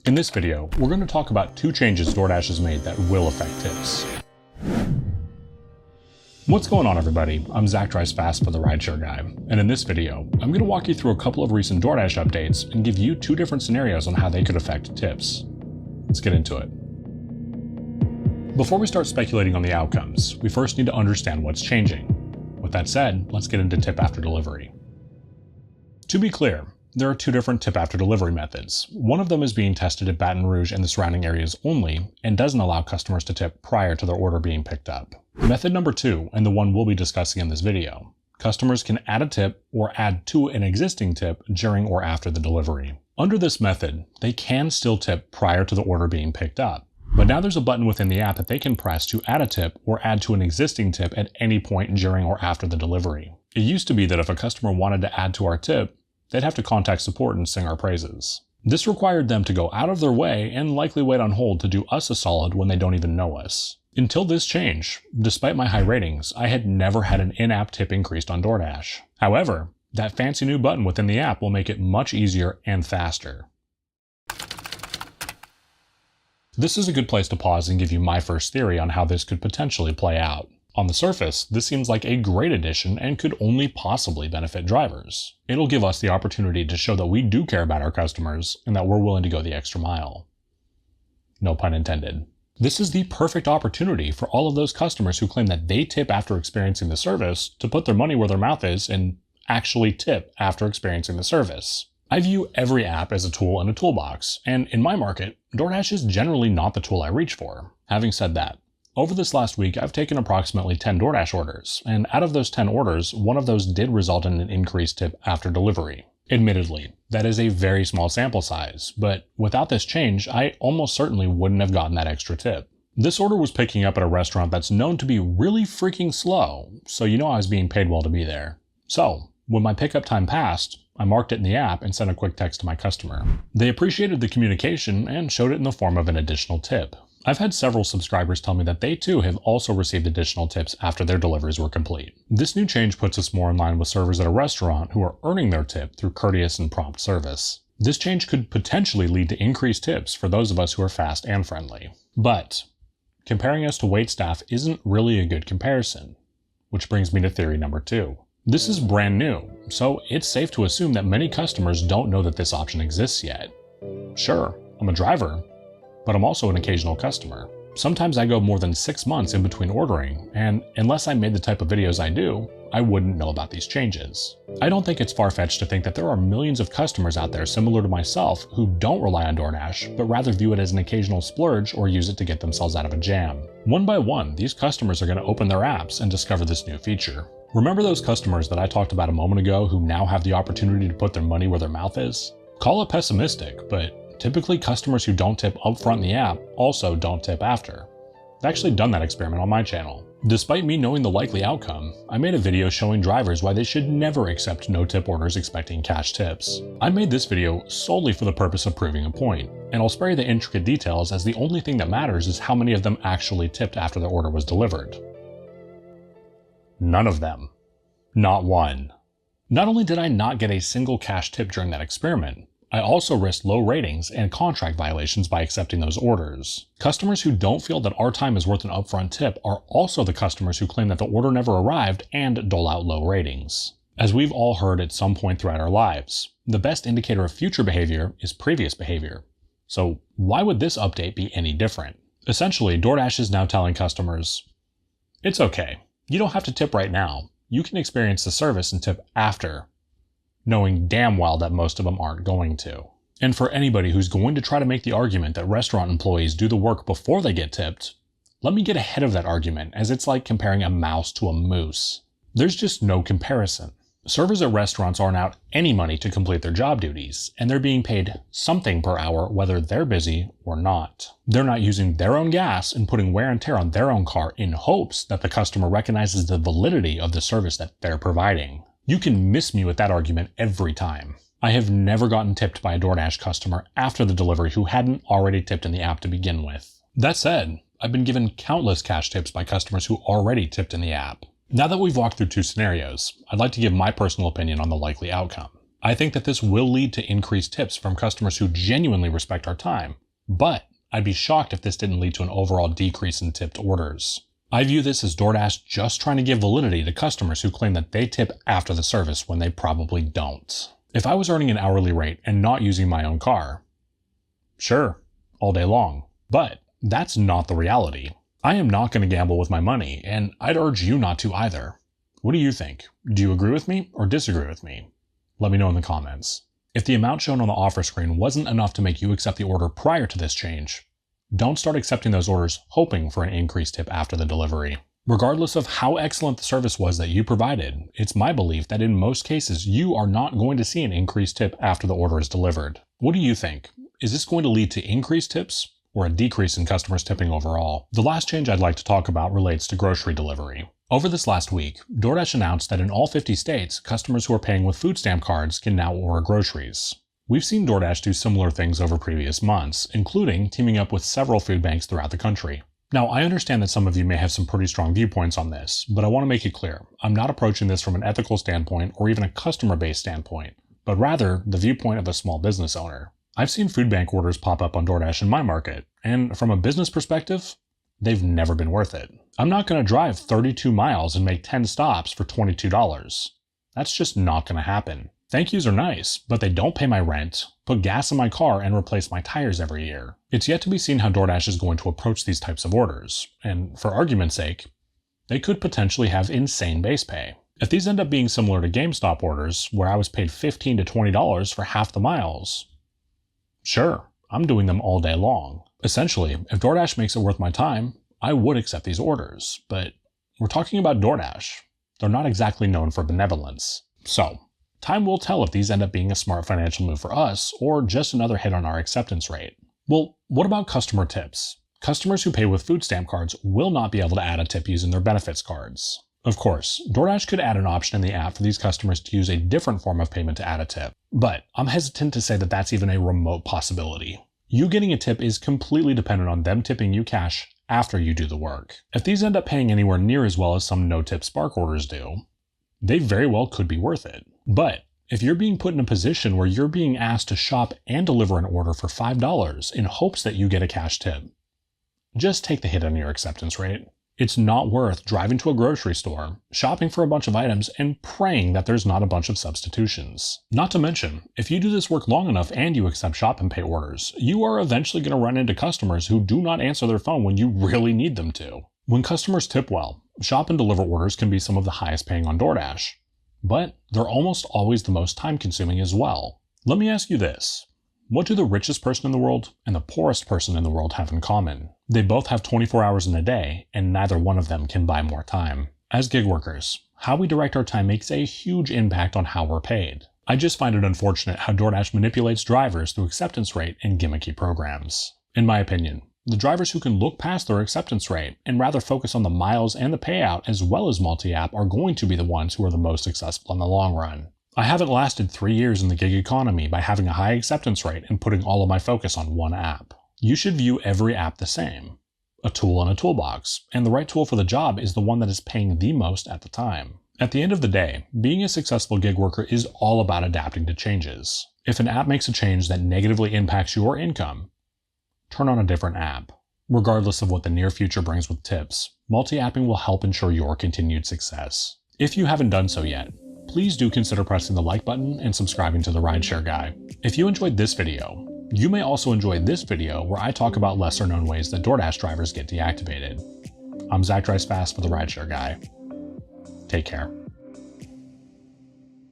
In this video, we're going to talk about 2 changes DoorDash has made that will affect tips. What's going on, everybody? I'm Zach Drives Fast for the Rideshare Guy, and in this video, I'm going to walk you through a couple of recent DoorDash updates and give you 2 different scenarios on how they could affect tips. Let's get into it. Before we start speculating on the outcomes, we first need to understand what's changing. With that said, let's get into tip after delivery. To be clear, there are 2 different tip after delivery methods. One of them is being tested at Baton Rouge and the surrounding areas only, and doesn't allow customers to tip prior to their order being picked up. Method number 2, and the one we'll be discussing in this video, customers can add a tip or add to an existing tip during or after the delivery. Under this method, they can still tip prior to the order being picked up, but now there's a button within the app that they can press to add a tip or add to an existing tip at any point during or after the delivery. It used to be that if a customer wanted to add to our tip, they'd have to contact support and sing our praises. This required them to go out of their way and likely wait on hold to do us a solid when they don't even know us. Until this change, despite my high ratings, I had never had an in-app tip increased on DoorDash. However, that fancy new button within the app will make it much easier and faster. This is a good place to pause and give you my first theory on how this could potentially play out. On the surface, this seems like a great addition and could only possibly benefit drivers. It'll give us the opportunity to show that we do care about our customers and that we're willing to go the extra mile. No pun intended. This is the perfect opportunity for all of those customers who claim that they tip after experiencing the service to put their money where their mouth is and actually tip after experiencing the service. I view every app as a tool in a toolbox, and in my market, DoorDash is generally not the tool I reach for. Having said that, over this last week, I've taken approximately 10 DoorDash orders, and out of those 10 orders, one of those did result in an increased tip after delivery. Admittedly, that is a very small sample size, but without this change, I almost certainly wouldn't have gotten that extra tip. This order was picking up at a restaurant that's known to be really freaking slow, so you know I was being paid well to be there. So, when my pickup time passed, I marked it in the app and sent a quick text to my customer. They appreciated the communication and showed it in the form of an additional tip. I've had several subscribers tell me that they too have also received additional tips after their deliveries were complete. This new change puts us more in line with servers at a restaurant who are earning their tip through courteous and prompt service. This change could potentially lead to increased tips for those of us who are fast and friendly. But comparing us to waitstaff isn't really a good comparison, which brings me to theory number 2. This is brand new, so it's safe to assume that many customers don't know that this option exists yet. Sure, I'm a driver, but I'm also an occasional customer. Sometimes I go more than 6 months in between ordering, and unless I made the type of videos I do, I wouldn't know about these changes. I don't think it's far-fetched to think that there are millions of customers out there similar to myself who don't rely on DoorDash, but rather view it as an occasional splurge or use it to get themselves out of a jam. One by one, these customers are going to open their apps and discover this new feature. Remember those customers that I talked about a moment ago who now have the opportunity to put their money where their mouth is? Call it pessimistic, but typically customers who don't tip upfront in the app also don't tip after. I've actually done that experiment on my channel. Despite me knowing the likely outcome, I made a video showing drivers why they should never accept no-tip orders expecting cash tips. I made this video solely for the purpose of proving a point, and I'll spare you the intricate details as the only thing that matters is how many of them actually tipped after their order was delivered. None of them. Not one. Not only did I not get a single cash tip during that experiment, I also risked low ratings and contract violations by accepting those orders. Customers who don't feel that our time is worth an upfront tip are also the customers who claim that the order never arrived and dole out low ratings. As we've all heard at some point throughout our lives, the best indicator of future behavior is previous behavior. So why would this update be any different? Essentially, DoorDash is now telling customers, it's okay, you don't have to tip right now. You can experience the service and tip after, knowing damn well that most of them aren't going to. And for anybody who's going to try to make the argument that restaurant employees do the work before they get tipped, let me get ahead of that argument, as it's like comparing a mouse to a moose. There's just no comparison. Servers at restaurants aren't out any money to complete their job duties, and they're being paid something per hour whether they're busy or not. They're not using their own gas and putting wear and tear on their own car in hopes that the customer recognizes the validity of the service that they're providing. You can miss me with that argument every time. I have never gotten tipped by a DoorDash customer after the delivery who hadn't already tipped in the app to begin with. That said, I've been given countless cash tips by customers who already tipped in the app. Now that we've walked through 2 scenarios, I'd like to give my personal opinion on the likely outcome. I think that this will lead to increased tips from customers who genuinely respect our time, but I'd be shocked if this didn't lead to an overall decrease in tipped orders. I view this as DoorDash just trying to give validity to customers who claim that they tip after the service when they probably don't. If I was earning an hourly rate and not using my own car, sure, all day long. But that's not the reality. I am not going to gamble with my money, and I'd urge you not to either. What do you think? Do you agree with me or disagree with me? Let me know in the comments. If the amount shown on the offer screen wasn't enough to make you accept the order prior to this change, don't start accepting those orders hoping for an increased tip after the delivery. Regardless of how excellent the service was that you provided, it's my belief that in most cases you are not going to see an increased tip after the order is delivered. What do you think? Is this going to lead to increased tips or a decrease in customers tipping overall? The last change I'd like to talk about relates to grocery delivery. Over this last week, DoorDash announced that in all 50 states, customers who are paying with food stamp cards can now order groceries. We've seen DoorDash do similar things over previous months, including teaming up with several food banks throughout the country. Now, I understand that some of you may have some pretty strong viewpoints on this, but I want to make it clear, I'm not approaching this from an ethical standpoint or even a customer-based standpoint, but rather the viewpoint of a small business owner. I've seen food bank orders pop up on DoorDash in my market, and from a business perspective, they've never been worth it. I'm not going to drive 32 miles and make 10 stops for $22. That's just not going to happen. Thank yous are nice, but they don't pay my rent, put gas in my car, and replace my tires every year. It's yet to be seen how DoorDash is going to approach these types of orders, and for argument's sake, they could potentially have insane base pay. If these end up being similar to GameStop orders, where I was paid $15 to $20 for half the miles, sure, I'm doing them all day long. Essentially, if DoorDash makes it worth my time, I would accept these orders, but we're talking about DoorDash. They're not exactly known for benevolence. So, time will tell if these end up being a smart financial move for us or just another hit on our acceptance rate. Well, what about customer tips? Customers who pay with food stamp cards will not be able to add a tip using their benefits cards. Of course, DoorDash could add an option in the app for these customers to use a different form of payment to add a tip, but I'm hesitant to say that that's even a remote possibility. You getting a tip is completely dependent on them tipping you cash after you do the work. If these end up paying anywhere near as well as some no-tip Spark orders do, they very well could be worth it. But if you're being put in a position where you're being asked to shop and deliver an order for $5 in hopes that you get a cash tip, just take the hit on your acceptance rate. It's not worth driving to a grocery store, shopping for a bunch of items, and praying that there's not a bunch of substitutions. Not to mention, if you do this work long enough and you accept shop and pay orders, you are eventually going to run into customers who do not answer their phone when you really need them to. When customers tip well, shop and deliver orders can be some of the highest paying on DoorDash, but they're almost always the most time consuming as well. Let me ask you this. What do the richest person in the world and the poorest person in the world have in common? They both have 24 hours in a day, and neither one of them can buy more time. As gig workers, how we direct our time makes a huge impact on how we're paid. I just find it unfortunate how DoorDash manipulates drivers through acceptance rate and gimmicky programs. In my opinion, the drivers who can look past their acceptance rate and rather focus on the miles and the payout as well as multi-app are going to be the ones who are the most successful in the long run. I haven't lasted 3 years in the gig economy by having a high acceptance rate and putting all of my focus on one app. You should view every app the same. A tool in a toolbox, and the right tool for the job is the one that is paying the most at the time. At the end of the day, being a successful gig worker is all about adapting to changes. If an app makes a change that negatively impacts your income, turn on a different app. Regardless of what the near future brings with tips, multi-apping will help ensure your continued success. If you haven't done so yet, please do consider pressing the like button and subscribing to the Rideshare Guy. If you enjoyed this video, you may also enjoy this video where I talk about lesser known ways that DoorDash drivers get deactivated. I'm Zach Drives Fast for the Rideshare Guy. Take care.